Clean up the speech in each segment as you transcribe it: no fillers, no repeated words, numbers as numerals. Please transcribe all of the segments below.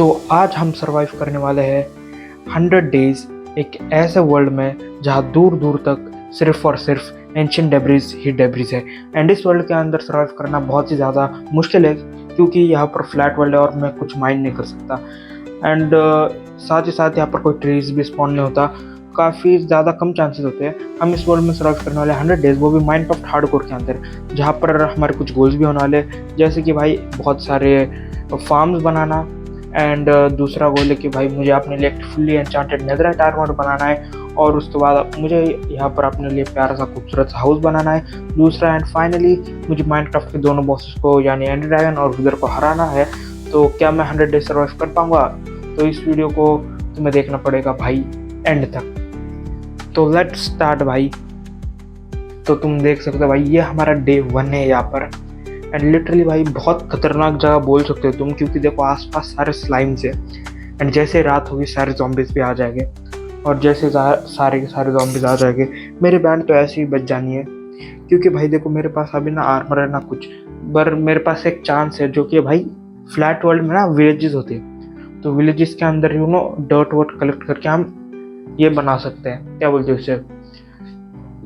तो आज हम सरवाइव करने वाले हैं 100 डेज एक ऐसे वर्ल्ड में जहाँ दूर दूर तक सिर्फ और सिर्फ एंशिएंट डेब्रिज ही डेब्रिज है। एंड इस वर्ल्ड के अंदर सर्वाइव करना बहुत ही ज़्यादा मुश्किल है क्योंकि यहाँ पर फ्लैट वर्ल्ड है और मैं कुछ माइंड नहीं कर सकता। एंड साथ ही साथ यहाँ पर कोई ट्रीज भी स्पॉन नहीं होता, काफ़ी ज़्यादा कम चांसेस होते हैं हम इस वर्ल्ड में सर्वाइव करने वाले 100 डेज, वो भी माइनक्राफ्ट हार्डकोर के अंदर, जहाँ पर हमारे कुछ गोल्स भी होने वाले, जैसे कि भाई बहुत सारे फार्म्स बनाना। एंड दूसरा गोल है कि भाई मुझे अपने लिए एक फुल्ली एन्चांटेड नेदराइट आर्मर बनाना है और उसके बाद मुझे यहाँ पर अपने लिए प्यारा सा खूबसूरत हाउस बनाना है। दूसरा एंड फाइनली मुझे माइनक्राफ्ट के दोनों बॉसेस को यानी एंडर ड्रैगन और विदर को हराना है। तो क्या मैं 100 डेज सर्वाइव कर पाऊंगा? तो इस वीडियो को तुम्हें देखना पड़ेगा भाई एंड तक। तो लेट्स स्टार्ट भाई। तो तुम देख सकते हो भाई ये हमारा डे 1 है यहाँ पर। एंड लिटरली भाई बहुत खतरनाक जगह बोल सकते हो तुम, क्योंकि देखो आसपास सारे स्लाइम्स है। एंड जैसे रात होगी सारे ज़ॉम्बीज़ भी आ जाएंगे और जैसे सारे के सारे ज़ॉम्बीज़ आ जाएंगे मेरी बैंड तो ऐसे ही बच जानी है, क्योंकि भाई देखो मेरे पास अभी ना आर्मर है ना कुछ, पर मेरे पास एक चांस है जो कि भाई फ्लैट वर्ल्ड में ना विलेजेस होते हैं, तो विलेजेस के अंदर डर्ट वर्ट कलेक्ट करके हम ये बना सकते हैं, क्या बोलते हैं उसे,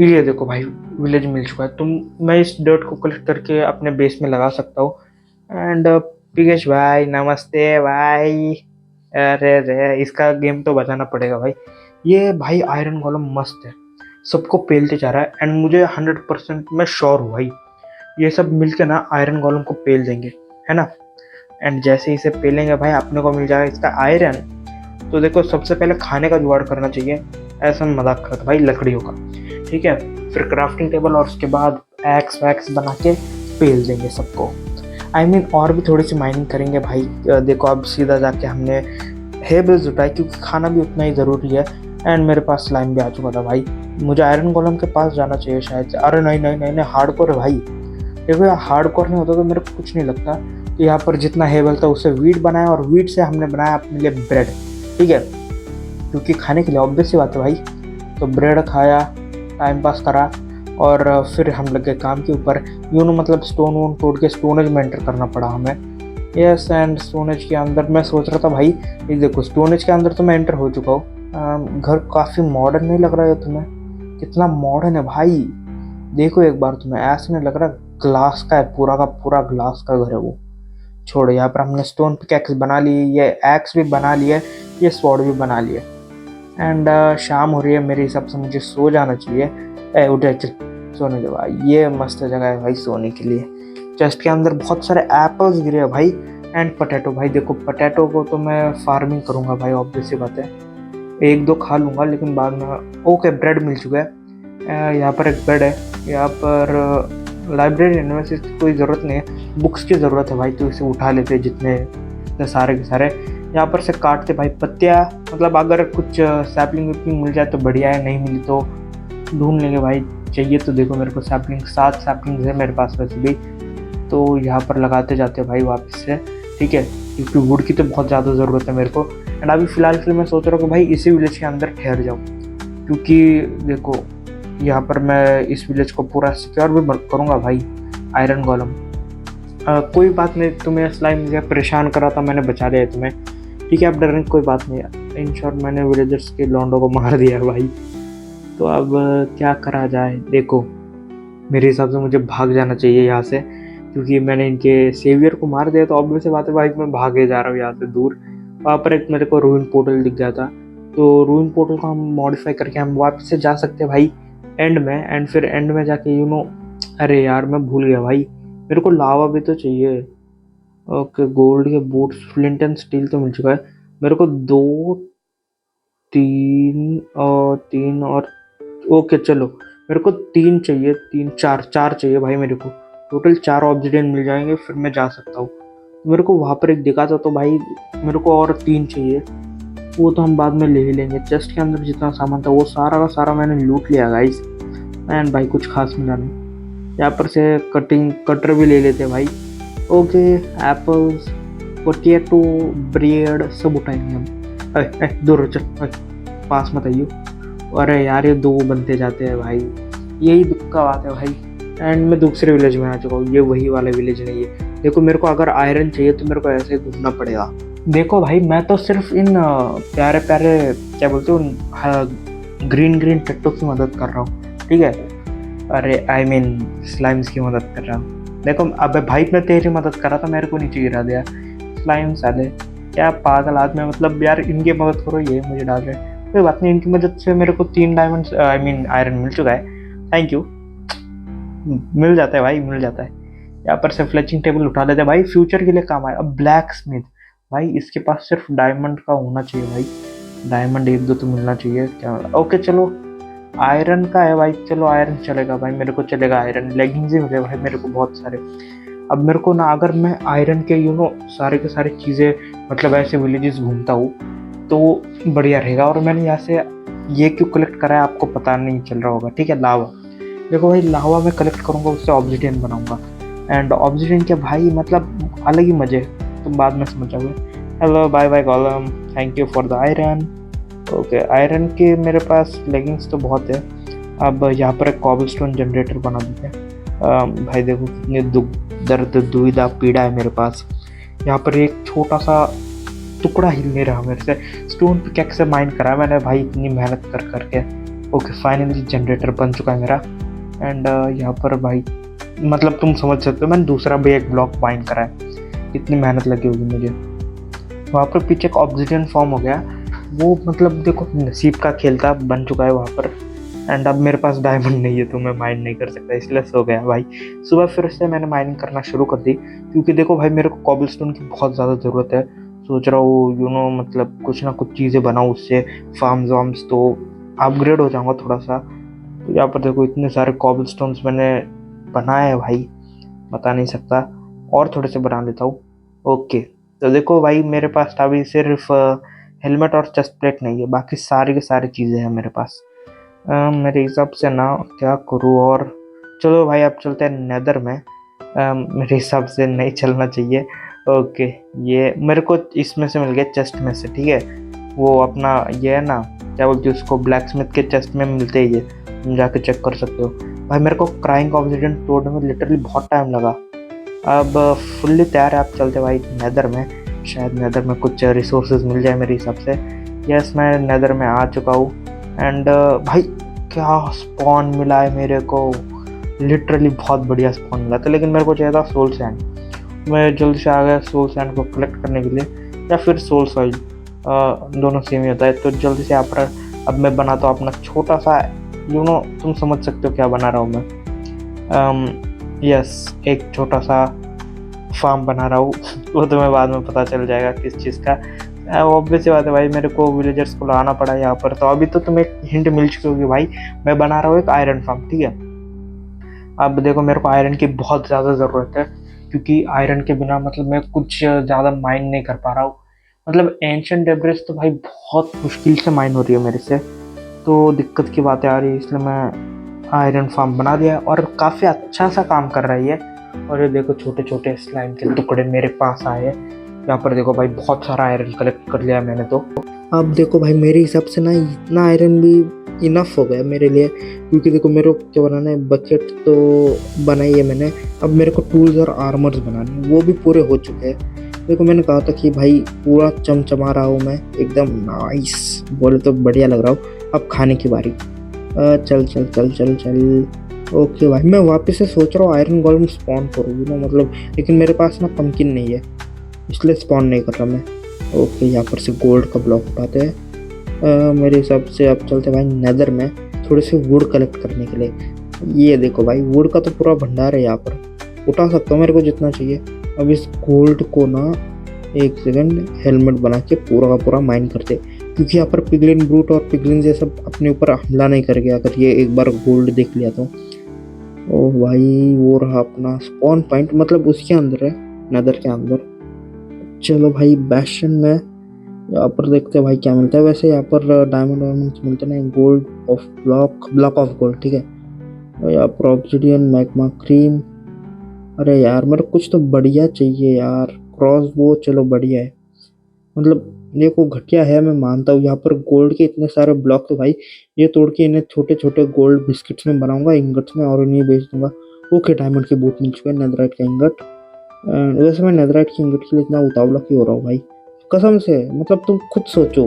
ये देखो भाई विलेज मिल चुका है। मैं इस डर्ट को कलेक्ट करके अपने बेस में लगा सकता हूँ। एंड पिकेश भाई नमस्ते भाई। अरे रे इसका गेम तो बचाना पड़ेगा भाई। ये भाई आयरन गोलम मस्त है, सबको पेलते जा रहा है। एंड मुझे 100% मैं श्योर हूँ भाई ये सब मिलके ना आयरन गोलम को पेल देंगे, है ना। एंड जैसे इसे पेलेंगे भाई अपने को मिल जाएगा इसका आयरन। तो देखो सबसे पहले खाने का जुगाड़ करना चाहिए, ऐसा मजाक करता भाई लकड़ियों का, ठीक है। फिर क्राफ्टिंग टेबल और उसके बाद एक्स वैक्स बना के पेल देंगे सबको। और भी थोड़ी सी माइनिंग करेंगे भाई। देखो अब सीधा जाके हमने हेबल्स उठाए क्योंकि खाना भी उतना ही ज़रूरी है। एंड मेरे पास स्लाइम भी आ चुका था भाई, मुझे आयरन गोलम के पास जाना चाहिए शायद से। अरे नहीं नहीं नहीं नहीं हार्डकोर है भाई। देखो यार हार्डकोर नहीं होता तो मेरे को कुछ नहीं लगता कि यहाँ पर जितना हेबल था उससे वीट बनाया और वीट से हमने बनाया अपने लिए ब्रेड, ठीक है, क्योंकि खाने के लिए ऑब्वियस सी बात है भाई। तो ब्रेड खाया, टाइम पास करा और फिर हम लग गए काम के ऊपर। मतलब स्टोन वोन तोड़ के स्टोनेज में एंटर करना पड़ा हमें। यस एंड स्टोनेज के अंदर मैं सोच रहा था भाई, ये देखो स्टोनेज के अंदर तो मैं एंटर हो चुका हूँ। घर काफ़ी मॉडर्न नहीं लग रहा है तुम्हें? कितना मॉडर्न है भाई, देखो एक बार तुम्हें ऐसा नहीं लग रहा ग्लास का है, पूरा का पूरा ग्लास का घर है वो। छोड़ो, यहाँ पर हमने स्टोन पिकैक्स बना ली, ये एक्स भी बना लिया, ये स्वॉर्ड भी बना लिया। एंड शाम हो रही है, मेरे हिसाब से मुझे सो जाना चाहिए। उठे चल सोने दे भाई, ये मस्त जगह है भाई सोने के लिए। चेस्ट के अंदर बहुत सारे एप्पल्स गिरे हैं भाई। एंड पोटैटो भाई, देखो पोटैटो को तो मैं फार्मिंग करूँगा भाई, ऑब्वियस सी बात है। एक दो खा लूँगा लेकिन बाद में। ओके ब्रेड मिल चुका है। यहाँ पर एक बेड है, यहाँ पर लाइब्रेरी यूनिवर्सिटी की कोई ज़रूरत नहीं है, बुक्स की ज़रूरत है भाई, तो इसे उठा लेते जितने सारे के सारे। यहाँ पर से काटते भाई पत्तियाँ, मतलब अगर कुछ सैपलिंग वैपलिंग मिल जाए तो बढ़िया है, नहीं मिली तो ढूंढ लेंगे भाई। चाहिए तो देखो मेरे को सैपलिंग, 7 सैपलिंग्स है मेरे पास वैसे भी, तो यहाँ पर लगाते जाते हैं भाई वापस से, ठीक है, क्योंकि वुड की तो बहुत ज़्यादा ज़रूरत है मेरे को। एंड अभी फ़िलहाल के लिए मैं सोच रहा हूँ कि भाई इसी विलेज के अंदर ठहर जाऊँ, क्योंकि देखो यहाँ पर मैं इस विलेज को पूरा सिक्योर भी करूँगा भाई। आयरन गोलम कोई बात नहीं, तुम्हें स्लाइम मुझे परेशान करा था, मैंने बचा लिया तुम्हें, ठीक है, अब डरने की कोई बात नहीं है। इन शॉर्ट मैंने विलेजर्स के लॉन्डो को मार दिया भाई। तो अब क्या करा जाए? देखो मेरे हिसाब से मुझे भाग जाना चाहिए यहाँ से, क्योंकि मैंने इनके सेवियर को मार दिया, तो ऑब्वियस सी बात है भाई मैं भागे जा रहा हूँ यहाँ से दूर। वहाँ पर एक मेरे को रूइन पोर्टल दिख गया था, तो रूइन पोर्टल को हम मॉडिफाई करके हम वापस से जा सकते हैं भाई एंड में। एंड फिर एंड में जाके अरे यार मैं भूल गया भाई, मेरे को लावा भी तो चाहिए। ओके गोल्ड के बूट्स, फ्लिंट एंड स्टील तो मिल चुका है मेरे को, 2 3 और ओके चलो मेरे को 3 चाहिए, 4 चाहिए भाई मेरे को। टोटल 4 ऑब्सिडियन मिल जाएंगे, फिर मैं जा सकता हूँ। मेरे को वहाँ पर एक दिखा था, तो भाई मेरे को और 3 चाहिए, वो तो हम बाद में ले ही लेंगे। चेस्ट के अंदर जितना सामान था वो सारा का सारा मैंने लूट लिया गाइस। एंड भाई कुछ खास मिला नहीं। यहाँ पर से कटर भी ले लेते भाई। ओके एप्पल्स, पोटैटो, ब्रेड सब उठाएंगे हम। दूर चल, पास मत आइयो। अरे यार ये 2 बनते जाते हैं भाई, यही दुख का बात है भाई। एंड मैं दूसरे विलेज में आ चुका हूँ, ये वही वाला विलेज नहीं है। देखो मेरे को अगर आयरन चाहिए तो मेरे को ऐसे ही घूमना पड़ेगा, देखो भाई, मैं तो सिर्फ इन प्यारे प्यारे, क्या बोलते हो, ग्रीन ग्रीन टट्टू की मदद कर रहा हूँ, ठीक है। अरे आई मीन स्लाइम्स की मदद कर रहा हूँ। देखो अबे भाई, मैं तेरी मदद कर रहा था, मेरे को नीचे गिरा दिया। स्लाइम साले, क्या पागल आदमी है, मतलब यार इनकी मदद करो, ये मुझे डाल रहे हैं। कोई बात नहीं, इनकी मदद से मेरे को 3 डायमंड आई मीन आयरन मिल चुका है। Thank you. मिल जाता है भाई, मिल जाता है। यहाँ पर से फ्लेचिंग टेबल उठा लेते हैं भाई, फ्यूचर के लिए काम आए। अब ब्लैक स्मिथ, भाई इसके पास सिर्फ डायमंड का होना चाहिए भाई। डायमंड एक दो तो मिलना चाहिए क्या। ओके चलो, आयरन का है भाई, चलो आयरन चलेगा भाई, मेरे को चलेगा आयरन। लेगिंग्स ही मिले भाई मेरे को बहुत सारे। अब मेरे को ना, अगर मैं आयरन के सारे के सारे चीज़ें, मतलब ऐसे विलेजेस घूमता हूँ तो बढ़िया रहेगा। और मैंने यहाँ से ये क्यों कलेक्ट करा है आपको पता नहीं चल रहा होगा, ठीक है। लावा, देखो भाई लावा मैं कलेक्ट करूँगा, उससे ऑब्सिडियन बनाऊंगा। एंड ऑब्सिडियन के भाई मतलब अलग ही मजे, तुम बाद में समझ जाओगे। Hello bye bye column, thank you for the iron. Okay, iron के मेरे पास लेगिंग्स तो बहुत है। अब यहाँ पर एक कॉबलस्टोन जनरेटर बना देते हैं। भाई देखो कितने दुख दर्द दुविधा पीड़ा है मेरे पास। यहाँ पर एक छोटा सा टुकड़ा हिल नहीं रहा मेरे से। स्टोन पिकैक्स से माइन करा है मैंने भाई, इतनी मेहनत कर करके। ओके फाइनली जनरेटर बन चुका है मेरा। एंड यहाँ पर भाई मतलब तुम समझ सकते हो, मैंने दूसरा भी एक ब्लॉक माइन करा है, इतनी मेहनत लगी होगी मुझे। वहाँ पर पीछे एक ऑब्सिडियन फॉर्म हो गया, वो मतलब देखो नसीब का खेल था, बन चुका है वहाँ पर। एंड अब मेरे पास डायमंड नहीं है तो मैं माइन नहीं कर सकता, इसलिए सो गया भाई। सुबह फिर से मैंने माइनिंग करना शुरू कर दी, क्योंकि देखो भाई मेरे को कॉबलस्टोन की बहुत ज़्यादा ज़रूरत है। सोच रहा हूँ मतलब कुछ ना कुछ चीज़ें बनाऊँ उससे, फार्म्स वार्म्स, तो अपग्रेड हो जाऊँगा थोड़ा सा। तो यहाँ पर देखो इतने सारे कॉबलस्टोन्स मैंने बनाए हैं भाई, बता नहीं सकता। और थोड़े से बना लेता हूँ। ओके, तो देखो भाई मेरे पास अभी सिर्फ हेलमेट और चेस्ट प्लेट नहीं है, बाकी सारी की सारी चीज़ें हैं मेरे पास। मेरे हिसाब से ना क्या करूँ। और चलो भाई अब चलते हैं नेदर में। मेरे हिसाब से नहीं चलना चाहिए। ओके, ये मेरे को इसमें से मिल गया, चेस्ट में से, ठीक है। वो अपना ये है ना, क्या बोलते हैं उसको, ब्लैक स्मिथ के चेस्ट में मिलते ही ये, तुम जाके चेक कर सकते हो। भाई मेरे को क्राइंग ऑब्सिडियन तोड़ने में लिटरली बहुत टाइम लगा। अब फुल्ली तैयार है, आप चलते भाई नेदर में। शायद नेदर में कुछ रिसोर्सेज मिल जाए मेरे हिसाब से। यस, मैं नेदर में आ चुका हूँ। एंड भाई क्या स्पॉन मिला है मेरे को, लिटरली बहुत बढ़िया स्पॉन मिला था। लेकिन मेरे को चाहिए था सोल सैंड, मैं जल्दी से आ गया सोल सैंड को कलेक्ट करने के लिए, या फिर सोल सॉइल, दोनों सेम ही होता है। तो जल्दी से यहाँ पर अब मैं बनाता हूँ अपना छोटा सा, तुम समझ सकते हो क्या बना रहा हूँ मैं। यस, एक छोटा सा फार्म बना रहा हूँ। वो तुम्हें बाद में पता चल जाएगा किस चीज़ का। ऑब्वियस सी बात है भाई, मेरे को विलेजर्स को लाना पड़ा यहाँ पर। तो अभी तो तुम्हें एक हिंट मिल चुकी होगी भाई, मैं बना रहा हूँ एक आयरन फार्म, ठीक है। अब देखो मेरे को आयरन की बहुत ज़्यादा ज़रूरत है, क्योंकि आयरन के बिना मतलब मैं कुछ ज़्यादा माइन नहीं कर पा रहा हूँ। मतलब एंशिएंट डेब्रिस तो भाई बहुत मुश्किल से माइन हो रही है मेरे से, तो दिक्कत की बातें आ रही है, इसलिए मैं आयरन फार्म बना दिया और काफ़ी अच्छा सा काम कर रही है। और ये देखो छोटे छोटे स्लाइम के टुकड़े मेरे पास आए हैं। यहाँ पर देखो भाई बहुत सारा आयरन कलेक्ट कर लिया मैंने। तो अब देखो भाई मेरे हिसाब से ना इतना आयरन भी इनफ हो गया मेरे लिए, क्योंकि देखो मेरे को क्या बनाना है, बकेट तो बनाई है मैंने। अब मेरे को टूल्स और आर्मर्स बनाने हैं, वो भी पूरे हो चुके हैं। देखो मैंने कहा था कि भाई पूरा चमचमा रहा हूँ मैं, एकदम नाइस, बोले तो बढ़िया लग रहा हूँ। अब खाने की बारी। चल चल चल चल चल। ओके भाई, मैं वापस से सोच रहा हूँ आयरन गोलेम स्पॉन करूँ ना, मतलब, लेकिन मेरे पास ना पंकिन नहीं है, इसलिए स्पॉन नहीं कर रहा मैं। ओके, यहाँ पर से गोल्ड का ब्लॉक उठाते हैं। मेरे हिसाब से अब चलते भाई नेदर में थोड़े से वुड कलेक्ट करने के लिए। ये देखो भाई वुड का तो पूरा भंडार है यहाँ पर, उठा सकता हूँ मेरे को जितना चाहिए। अब इस गोल्ड को ना एक सेकंड हेलमेट बना के पूरा का पूरा माइन करते, क्योंकि यहाँ पर पिगलिन ब्रूट और पिगलिन ये सब अपने ऊपर हमला नहीं कर गया अगर ये एक बार गोल्ड देख लिया तो। ओह भाई, वो रहा अपना स्पॉन पॉइंट, मतलब उसके अंदर है, नेदर के अंदर। चलो भाई बैशन में यहाँ पर देखते हैं भाई क्या मिलता है। वैसे यहाँ पर डायमंड वायमंड मिलते हैं, gold of block of gold, ठीक है। और यहाँ पर ऑब्सिडियन, मैग्मा क्रीम। अरे यार मेरे को कुछ तो बढ़िया चाहिए यार, क्रॉस वो चलो बढ़िया है, मतलब देखो घटिया है मैं मानता हूँ। यहाँ पर गोल्ड के इतने सारे ब्लॉक, तो भाई ये तोड़ के इन्हें छोटे छोटे गोल्ड बिस्किट्स में बनाऊंगा, इंगट्स में, और इन्हें बेच दूंगा। ओके, डायमंड के बूट मिल चुके हैं, नेदराइट का इंगट। वैसे मैं नेदराइट की इंगट के लिए इतना उतावला क्यों हो रहा हूँ भाई, कसम से, मतलब तुम खुद सोचो,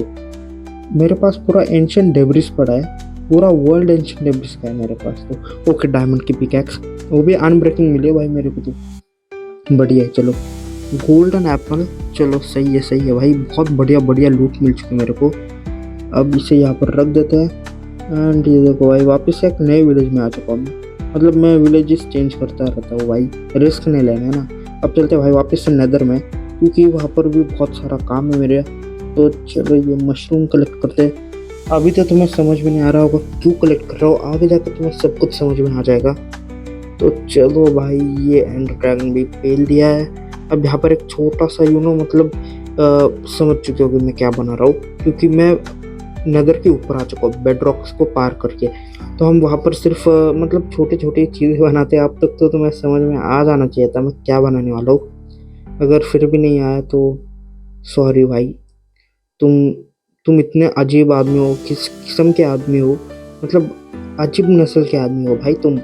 मेरे पास पूरा एंशियंट डेब्रिस पड़ा है, पूरा वर्ल्ड एंशियंट डेब्रिस का है मेरे पास तो। ओके, डायमंड की पिकैक्स, वो भी अनब्रेकिंग मिली है भाई मेरे को तो, बढ़िया है। चलो गोल्डन एप्पल, चलो सही है भाई, बहुत बढ़िया बढ़िया लूट मिल चुकी है मेरे को। अब इसे यहाँ पर रख देते हैं। एंड ये देखो भाई, वापस से एक नए विलेज में आ चुका हूँ। मतलब मैं विलेजेस चेंज करता रहता हूँ भाई, रिस्क नहीं लेना है ना। अब चलते हैं भाई वापस से नेदर में, क्योंकि वहाँ पर भी बहुत सारा काम है मेरे। तो चलो ये मशरूम कलेक्ट करते हैं। अभी तो तुम्हें समझ में नहीं आ रहा होगा क्यों कलेक्ट कर रहा हो, आगे जाकर तुम्हें सब कुछ समझ में आ जाएगा। तो चलो भाई, ये एंड ड्रैगन भी पेल दिया है। अब यहाँ पर एक छोटा सा मतलब समझ चुके हो कि मैं क्या बना रहा हूँ, क्योंकि मैं नदर के ऊपर आ चुका हूँ बेड रॉक्स को पार करके। तो हम वहाँ पर सिर्फ मतलब छोटी छोटी चीज़ें बनाते हैं। अब तक तो तुम्हें समझ में आ जाना चाहिए था मैं क्या बनाने वाला हूँ। अगर फिर भी नहीं आया तो सॉरी भाई। तुम तुम इतने अजीब आदमी हो, किस किस्म के आदमी हो, मतलब अजीब नस्ल के आदमी हो भाई तुम।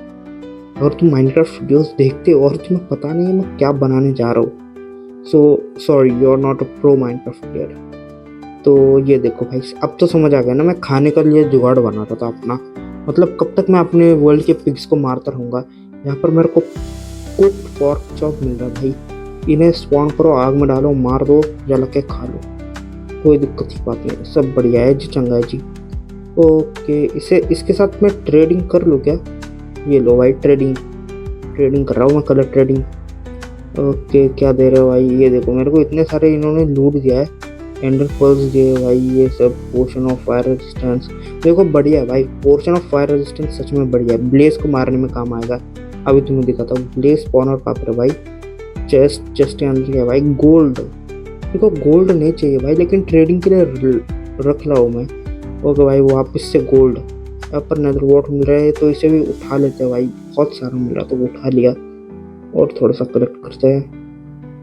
अगर तुम माइनक्राफ्ट वीडियोस देखते हो और तुम्हें पता नहीं है मैं क्या बनाने जा रहा हूँ, so sorry, you are not a pro Minecraft player. तो ये देखो भाई, अब तो समझ आ गया ना मैं खाने के लिए जुगाड़ बना रहा था अपना। मतलब कब तक मैं अपने वर्ल्ड के पिग्स को मारता रहूँगा। यहाँ पर मेरे को कुक पॉर्क चॉप मिल रहा है भाई, इन्हें स्पॉन करो, आग में डालो, मार दो, जला के खा लो, कोई दिक्कत की बात नहीं है, सब बढ़िया है जी, चंगा है जी। ओके, इसे इसके साथ मैं ट्रेडिंग कर लूँ क्या? ये लो भाई, ट्रेडिंग कर रहा हूँ मैं, कलर ट्रेडिंग। ओके, क्या दे रहे हो भाई? ये देखो मेरे को इतने सारे इन्होंने लूट दिया है, एंडर पर्ल्स दिए भाई, ये सब पोर्शन ऑफ फायर रेजिस्टेंस। देखो बढ़िया है भाई, पोर्शन ऑफ फायर रेजिस्टेंस सच में बढ़िया है, ब्लेज को मारने में काम आएगा। अभी तुम्हें दिखाता हूँ ब्लेज स्पॉनर कहाँ पर है भाई। चेस्ट के अंदर है भाई गोल्ड। देखो गोल्ड नहीं चाहिए भाई, लेकिन ट्रेडिंग के लिए रख रहा हूँ मैं। ओके भाई, वापस से गोल्ड। यहाँ पर नेदर वॉट मिल रहा है तो इसे भी उठा लेते हैं भाई, बहुत सारा मिल रहा तो उठा लिया। और थोड़ा सा कलेक्ट करते हैं।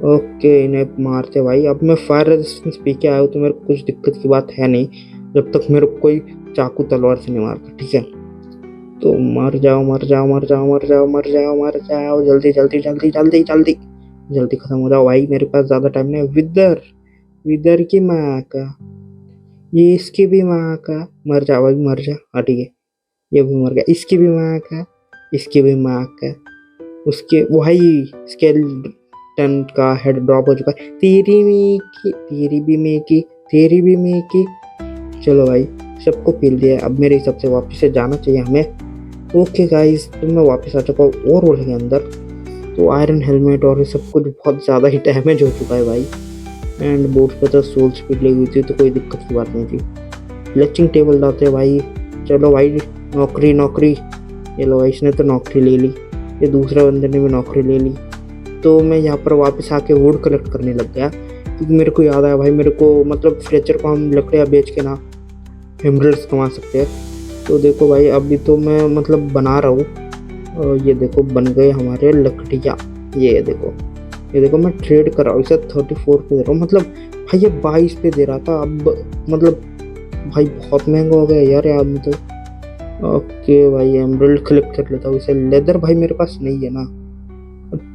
ओके, इन्हें मारते भाई। अब मैं फायर रेजिस्टेंस पी के आया हूँ तो मेरे को कुछ दिक्कत की बात है नहीं, जब तक मेरे को कोई चाकू तलवार से नहीं मारता, ठीक है। तो मर जाओ मर जाओ मर जाओ मर जाओ मर जाओ मर जाओ, जल्दी जल्दी जल्दी जल्दी जल्दी जल्दी खत्म हो जाओ भाई, मेरे पास ज्यादा टाइम नहीं। विदर, विदर की माँ का, ये इसकी भी माँ का, मर जा भाई मर जा। हाँ ठीक है, ये भी मर गया, इसकी भी माँ का, इसकी भी माँ का, उसके भाई स्केलेटन का हेड ड्रॉप हो चुका है। तेरी मी की, तेरी भी मे की, तेरी भी मे की। चलो भाई, सबको पील दिया। अब मेरे हिसाब से वापस से जाना चाहिए हमें। ओके गाइस, तो मैं वापस आ चुका हूँ और वर्ल्ड के अंदर। तो आयरन हेलमेट और ये सब कुछ बहुत ज़्यादा ही डैमेज हो चुका है भाई। एंड बोर्ड पे तो सोल स्पीड लगी हुई थी तो कोई दिक्कत की बात नहीं थी। फ्लेचिंग टेबल लाते भाई। चलो भाई, नौकरी नौकरी। ये लो भाई, इसने तो नौकरी ले ली, ये दूसरे बंदे ने भी नौकरी ले ली। तो मैं यहाँ पर वापस आके वुड कलेक्ट करने लग गया, क्योंकि मेरे को याद आया भाई, मेरे को मतलब फ्रेचर को हम लकड़ियाँ बेच के ना एमरल्ड्स कमा सकते हैं। तो देखो भाई, अभी तो मैं मतलब बना रहा हूँ। ये देखो बन गए हमारे लकड़ियाँ। ये देखो मैं ट्रेड कर रहा हूँ, इसे 34 पे दे रहा हूँ। मतलब भाई ये 22 पे दे रहा था, अब मतलब भाई बहुत महंगा हो गया यार आदमी तो। ओके भाई, एमरल्ड कलेक्ट कर लेता हूँ इसे। लेदर भाई मेरे पास नहीं है ना।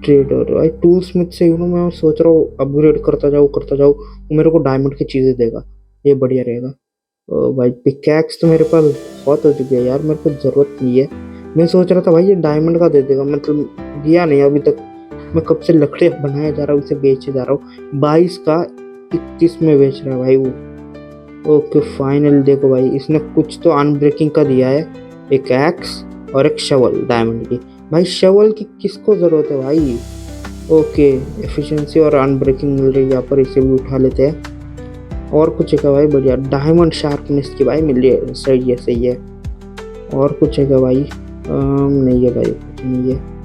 ट्रेड और भाई टूल स्मिथ से मैं सोच रहा हूँ अपग्रेड करता जाऊँ वो मेरे को डायमंड की चीज़ें देगा, ये बढ़िया रहेगा। भाई पिकैक्स तो मेरे पास बहुत हो चुकी है यार, मेरे को ज़रूरत नहीं है। मैं सोच रहा था भाई ये डायमंड का दे देगा, मतलब दिया नहीं अभी तक। मैं कब से लकड़ियाँ बनाया जा रहा हूँ, उसे बेचे जा रहा हूँ। 22 का 21 में बेच रहा है भाई वो। ओके फाइनल, देखो भाई इसने कुछ तो अनब्रेकिंग का दिया है, एक एक्स और एक शवल डायमंड की। भाई शवल की किसको ज़रूरत है भाई। ओके, एफिशिएंसी और अनब्रेकिंग मिल रही है यहाँ पर, इसे भी उठा लेते हैं। और कुछ है क्या भाई? बढ़िया, डायमंड शार्पनेस की भाई मिल रही है, सही है। और कुछ है क्या भाई? नहीं है भाई, कुछ नहीं है।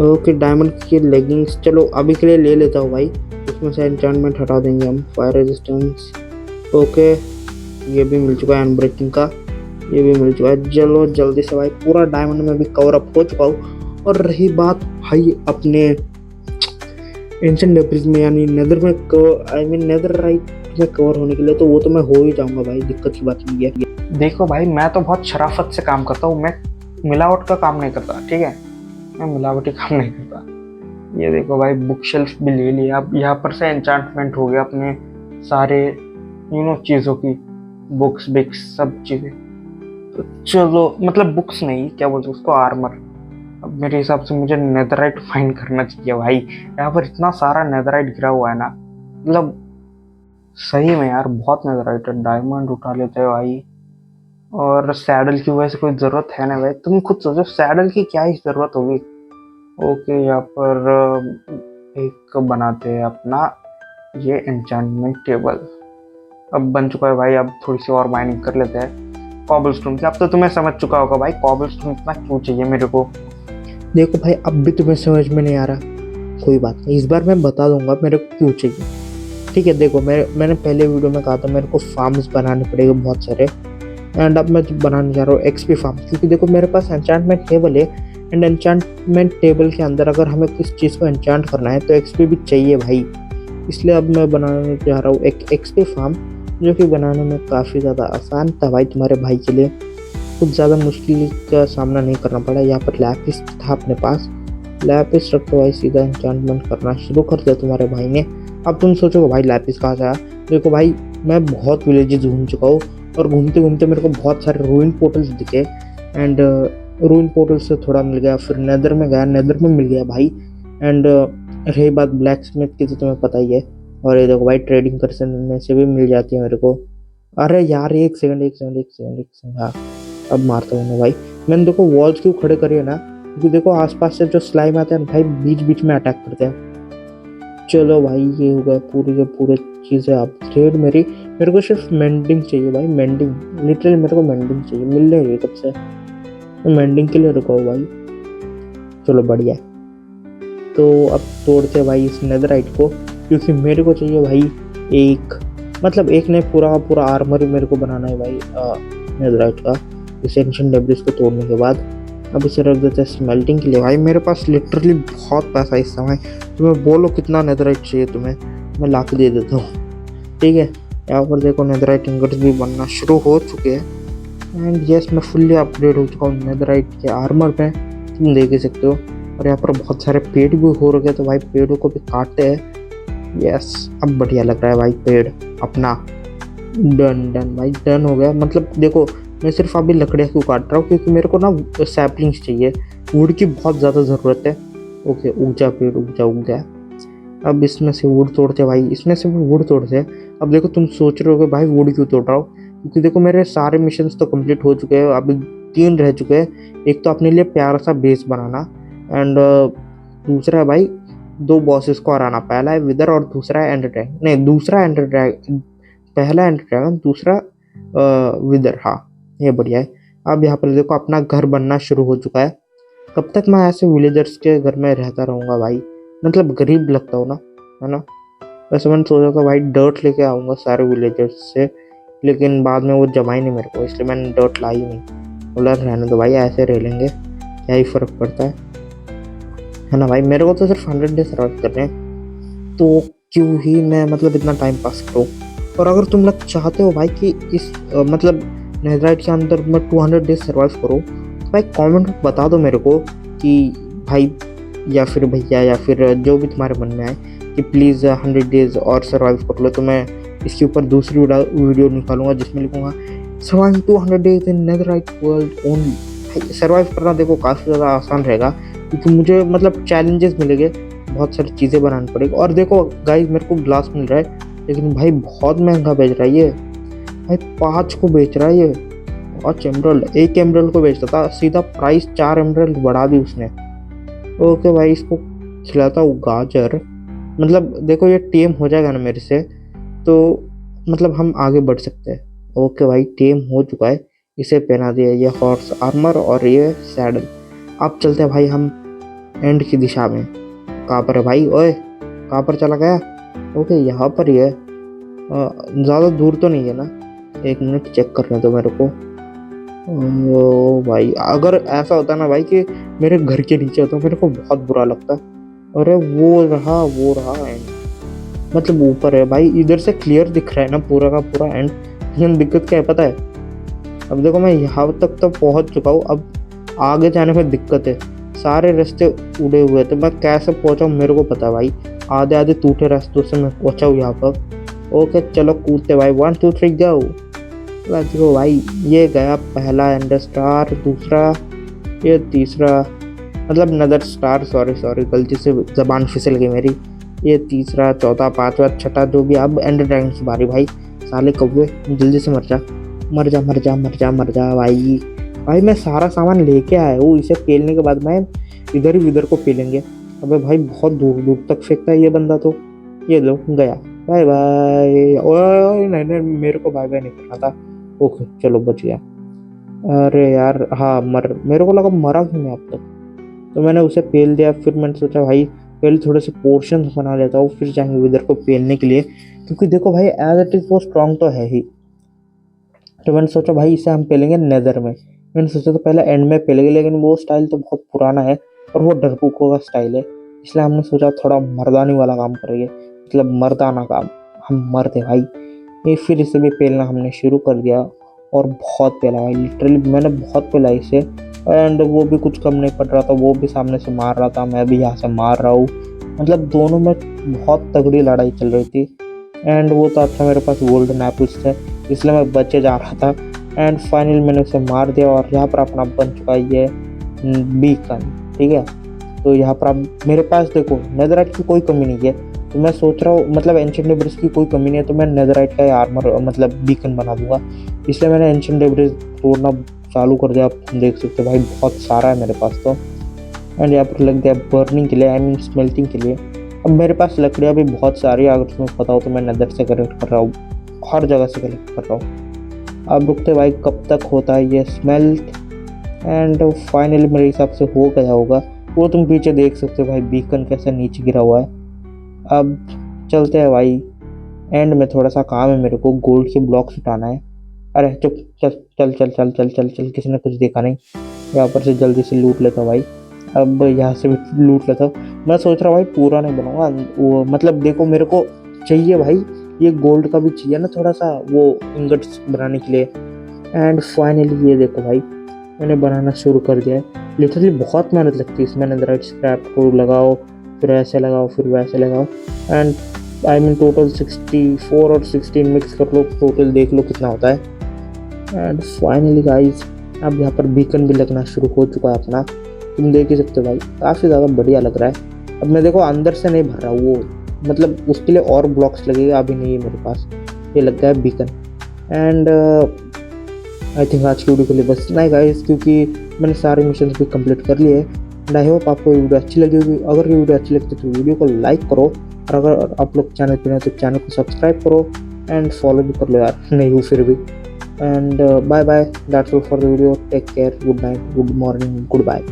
ओके, डायमंड की लेगिंग्स चलो अभी के लिए ले लेता हूँ भाई, इसमें से एन्चेंटमेंट हटा देंगे हम। फायर रेजिस्टेंस, ओके ये भी मिल चुका है, अनब्रेकिंग का ये भी मिल चुका है। चलो जल्दी से भाई, पूरा डायमंड में भी कवर अप हो चुका हूँ। और रही बात भाई अपने एंशिएंट डेब्रिस में यानी नेदर में नेदरराइट में कवर होने के लिए, तो वो तो मैं हो ही जाऊंगा भाई, दिक्कत की बात नहीं है। देखो भाई, मैं तो बहुत शराफत से काम करता हूँ, मैं मिलावट का काम नहीं करता, ठीक है। मैं मिलावटी काम नहीं करता। ये देखो भाई, बुक शेल्फ भी ले लिया। अब यहाँ पर से एन्चांटमेंट हो गया अपने सारे चीज़ों की, बुक्स बिक्स सब चीज़ें। तो चलो, मतलब बुक्स नहीं, क्या बोलते उसको, आर्मर। अब मेरे हिसाब से मुझे नेदरराइट फाइंड करना चाहिए भाई। यहाँ पर इतना सारा नेदरराइट गिरा हुआ है ना, मतलब सही में यार बहुत नेदरराइट है। डायमंड उठा लेते हैं भाई। और सैडल की वजह से कोई ज़रूरत है ना भाई, तुम खुद सोचो सैडल की क्या ही ज़रूरत होगी। ओके, यहाँ पर एक बनाते हैं अपना ये एन्चेंटमेंट टेबल। अब बन चुका है भाई। अब थोड़ी सी और माइनिंग कर लेते हैं कॉबलस्टोन की। अब तो तुम्हें समझ चुका होगा भाई कॉबलस्टोन इतना क्यों चाहिए मेरे को। देखो भाई, अब भी तुम्हें समझ में नहीं आ रहा, कोई बात नहीं, इस बार मैं बता दूंगा मेरे को क्यों चाहिए। ठीक है, देखो मैंने पहले वीडियो में कहा था मेरे को फार्म्स बनाने पड़ेंगे बहुत सारे, एंड अब मैं बनाने जा रहा हूँ एक्सपी फार्म। क्योंकि देखो मेरे पास एन्चेंटमेंट टेबल है, एंड एन्चेंटमेंट टेबल के अंदर अगर हमें किस चीज़ को एन्चेंट करना है तो एक्सपी भी चाहिए भाई। इसलिए अब मैं बनाने जा रहा हूँ एक एक्सपी फार्म, जो कि बनाने में काफ़ी ज़्यादा आसान था भाई तुम्हारे भाई के लिए। कुछ ज़्यादा मुश्किल का सामना नहीं करना पड़ा। यहाँ पर लैपिस था अपने पास, लैपिस रख के भाई सीधा एन्चेंटमेंट करना शुरू कर दिया तुम्हारे भाई ने। अब तुम सोचोगे भाई लैपिस कहाँ से आया। देखो भाई, मैं बहुत विलेजेस घूम चुका हूँ, और घूमते घूमते मेरे को बहुत सारे रूइन पोर्टल्स दिखे, एंड रूइन पोर्टल से थोड़ा मिल गया, फिर नेदर में गया, नेदर में मिल गया भाई। एंड रही बात ब्लैक स्मिथ की तो तुम्हें पता ही है। और ये देखो भाई, ट्रेडिंग करने से भी मिल जाती है मेरे को। अरे यार, एक सेकंड, हाँ अब मारता हूँ मैं भाई। मैंने देखो वॉल्स क्यों खड़े करे ना, क्योंकि देखो आसपास से जो स्लाइम आते हैं भाई बीच बीच में अटैक करते हैं। चलो भाई, ये हो गया पूरी के पूरे चीज़ें अपग्रेड मेरे को सिर्फ मेंडिंग चाहिए भाई, मेंडिंग, लिटरली मेरे को मेंडिंग चाहिए, मिल नहीं रही कब से। मैं मेंडिंग के लिए रुका हूँ भाई। चलो बढ़िया। तो अब तोड़ते भाई इस नेदराइट को, क्योंकि मेरे को चाहिए भाई एक, मतलब एक नहीं, पूरा का पूरा आर्मर ही मेरे को बनाना है भाई नेदराइट का, इस एंशिएंट डेब्रिस को तोड़ने के बाद। अब इसे रख देते हैं स्मेल्टिंग के लिए। भाई मेरे पास लिटरली बहुत पैसा इस समय, तुम्हें बोलो कितना नेदराइट चाहिए तुम्हें, मैं ला के दे देता हूँ। ठीक है, यहाँ पर देखो नेदराइट इंगट्स भी बनना शुरू हो चुके हैं। एंड यस, मैं फुल्ली अपग्रेड हो चुका हूँ नेदराइट के आर्मर पे, तुम देख ही सकते हो। और यहाँ पर बहुत सारे पेड़ भी हो रखे, तो भाई पेड़ों को भी काटते हैं। यस, अब बढ़िया लग रहा है भाई पेड़ अपना। डन भाई, डन हो गया। मतलब देखो, मैं सिर्फ अभी लकड़ियाँ क्यों काट रहा हूँ, क्योंकि मेरे को ना सैपलिंग्स चाहिए, वुड की बहुत ज़्यादा ज़रूरत है। ओके, उग जा पेड़, उग गया। अब इसमें से वुड तोड़ते भाई, इसमें से भी वुड तोड़ते। अब देखो तुम सोच रहे हो भाई वुड क्यों तोड़ रहा हूँ, क्योंकि देखो मेरे सारे मिशंस तो कंप्लीट हो चुके हैं, अभी 3 रह चुके हैं। एक तो अपने लिए प्यारा सा बेस बनाना, एंड दूसरा है भाई 2 बॉसेस को हराना। पहला है विदर और दूसरा है एंडर ड्रैगन, नहीं दूसरा एंडर ड्रैगन, पहला एंडर ड्रैगन, दूसरा विदर। हाँ, ये बढ़िया है। अब यहाँ पर देखो अपना घर बनना शुरू हो चुका है। कब तक मैं ऐसे विलेजर्स के घर में रहता रहूँगा भाई, मतलब गरीब लगता हूँ ना, है ना। वैसे मैंने सोचा था भाई डर्ट लेके आऊँगा सारे विलेजर्स से, लेकिन बाद में वो जमा ही नहीं मेरे को, इसलिए मैंने डर्ट लाई नहीं। बोला रहने दो भाई, ऐसे रह लेंगे, क्या ही फ़र्क पड़ता है ना भाई। मेरे को तो सिर्फ 100 डेज सर्वाइव करने हैं, तो क्यों ही मैं मतलब इतना टाइम पास करूँ। और अगर तुम लोग चाहते हो भाई कि इस मतलब नेदराइट के अंदर मैं 200 डेज सर्वाइव करूँ, तो भाई कमेंट में बता दो मेरे को कि भाई, या फिर भैया, या फिर जो भी तुम्हारे मन में आए, कि प्लीज़ 100 डेज और सर्वाइव कर लो। तो मैं इसके ऊपर दूसरी वीडियो निकालूंगा जिसमें लिखूंगा survive 200 days in netherite world only. भाई सर्वाइव करना देखो काफ़ी ज़्यादा आसान रहेगा, क्योंकि मुझे मतलब चैलेंजेस मिलेंगे, बहुत सारी चीज़ें बनानी पड़ेगी। और देखो गाइस, मेरे को ग्लास मिल रहा है, लेकिन भाई बहुत महंगा बेच रहा है ये भाई, 5 को बेच रहा है ये। 5 एमरल्ड, 1 एमरल्ड को बेचता था, सीधा प्राइस 4 एमरल्ड बढ़ा दी उसने। ओके भाई, इसको खिलाता हूँ गाजर। मतलब देखो ये टेम हो जाएगा ना मेरे से, तो मतलब हम आगे बढ़ सकते हैं। ओके भाई, टेम हो चुका है, इसे पहना दिया ये हॉर्स आर्मर और ये सैडल। अब चलते हैं भाई हम एंड की दिशा में। कहाँ पर है भाई, ओए कहाँ पर चला गया। ओके, यहाँ पर ही है, ज़्यादा दूर तो नहीं है ना। 1 मिनट चेक करने दो मेरे को। ओ भाई, अगर ऐसा होता ना भाई कि मेरे घर के नीचे होता, मेरे को बहुत बुरा लगता। अरे वो रहा एंड, मतलब ऊपर है भाई, इधर से क्लियर दिख रहा है ना पूरा का पूरा एंड। लेकिन दिक्कत क्या है पता है, अब देखो मैं यहाँ तक तो पहुँच चुका हूँ, अब आगे जाने में दिक्कत है। सारे रास्ते उड़े हुए थे, मैं कैसे पहुँचा मेरे को पता है भाई। आधे टूटे रास्तों से मैं पहुँचा हूँ यहाँ पर। ओके चलो कूदते भाई, 1 2 3 गो। लेट्स गो भाई। ये गया पहला एंडर स्टार, दूसरा, ये तीसरा, मतलब नदर स्टार, सॉरी सॉरी गलती से जबान फिसल गई मेरी। ये तीसरा, चौथा, पांचवा, छठा, जो भी। अब एंडर ड्रैगन की बारी भाई। साले कौवे जल्दी से मर जा, मर जा मर जा मर जा मर जा भाई। भाई मैं सारा सामान लेके आया हूँ, इसे पेलने के बाद मैं इधर ही उधर को पेलेंगे। अबे भाई बहुत दूर दूर तक फेंकता है ये बंदा तो। ये लो गया, बाय बाय। ओए नहीं नहीं, मेरे को बाय बाय नहीं करना था। ओके चलो बच गया। अरे यार हाँ मेरे को लगा मरा क्यों नहीं अब तक, तो मैंने उसे पेल दिया। फिर मैंने सोचा भाई पहले थोड़े से पोर्शन बना लेता हूँ, फिर जाएंगे विदर को पेलने के लिए, क्योंकि देखो भाई एज इट इज वो स्ट्रांग तो है ही। तो मैंने सोचा भाई इसे हम पेलेंगे नेदर में। मैंने सोचा तो पहले एंड में पेलेंगे, लेकिन वो स्टाइल तो बहुत पुराना है और वो डरपोकों का स्टाइल है, इसलिए हमने सोचा थोड़ा मर्दानी वाला काम करेंगे, मतलब मर्दाना काम। हम मर्द है भाई। ये फिर इसे भी पेलना हमने शुरू कर दिया और बहुत पेला भाई, लिटरली मैंने बहुत पेला इसे। एंड वो भी कुछ कम नहीं पड़ रहा था, वो भी सामने से मार रहा था, मैं भी यहाँ से मार रहा हूँ, मतलब दोनों में बहुत तगड़ी लड़ाई चल रही थी। एंड वो तो अच्छा मेरे पास गोल्डन एप्पल्स थे, इसलिए मैं बचे जा रहा था। एंड फाइनल मैंने उसे मार दिया और यहाँ पर अपना बन चुका है ये बीकन, ठीक है। तो यहाँ पर अब मेरे पास देखो नेदराइट की कोई कमी नहीं है, तो मैं सोच रहा हूँ मतलब एंशिएंट डेब्रिस की कोई कमी नहीं है, तो मैं नेदराइट का आर्मर मतलब बीकन बना दूंगा। इसलिए मैंने एंशिएंट डेब्रिस तोड़ना चालू कर दिया। आप देख सकते हो भाई बहुत सारा है मेरे पास तो। एंड यहाँ पर लग गया बर्निंग के लिए, आई मीन स्मेल्टिंग के लिए। अब मेरे पास लकड़ियाँ भी बहुत सारी है, अगर तुम्हें पता हो तो मैं नेदर से कलेक्ट कर रहा हूँ, हर जगह से कलेक्ट कर रहा हूँ। अब रुकते भाई कब तक होता है ये स्मेल्ट। एंड फाइनली मेरे हिसाब से हो गया होगा। वो तुम पीछे देख सकते हो भाई बीकन कैसे नीचे गिरा हुआ है। अब चलते हैं भाई, एंड में थोड़ा सा काम है मेरे को, गोल्ड के ब्लॉक्स उठाना है। अरे चुप, चल चल चल चल चल चल चल, किसी ने कुछ देखा नहीं। यहाँ पर से जल्दी से लूट लेता हूँ भाई। अब यहाँ से भी लूट लेता हूँ। मैं सोच रहा हूँ भाई पूरा नहीं बनाऊंगा, वो मतलब देखो मेरे को चाहिए भाई ये गोल्ड का भी चाहिए ना थोड़ा सा, वो इंगट्स बनाने के लिए। एंड फाइनली ये देखो भाई मैंने बनाना शुरू कर दिया है। लिटरली बहुत मेहनत लगती है इसमें, नेदराइट स्क्रैप को लगाओ, फिर ऐसे लगाओ, फिर वैसे लगाओ। एंड आई मीन टोटल 64 और 16 मिक्स कर लो, टोटल देख लो कितना होता है। एंड फाइनली गाइस अब यहाँ पर बीकन भी लगना शुरू हो चुका है अपना, तुम देख ही सकते हो भाई काफ़ी ज़्यादा बढ़िया लग रहा है। अब मैं देखो अंदर से नहीं भर रहा, वो मतलब उसके लिए और ब्लॉक्स लगेगा, अभी नहीं है मेरे पास। ये लग गया है बीकन। एंड आई थिंक आज की वीडियो के लिए बस इतना ही गाइस, क्योंकि मैंने सारे मिशन भी कंप्लीट कर लिए। एंड आई होप आपको ये वीडियो अच्छी लगी होगी। अगर ये वीडियो अच्छी लगती है तो वीडियो को लाइक करो, और अगर आप लोग चैनल पर हैं तो चैनल को सब्सक्राइब करो एंड फॉलो भी कर लो यार, नहीं हो फिर भी। And bye bye, that's all for the video, take care, good night, good morning, good bye.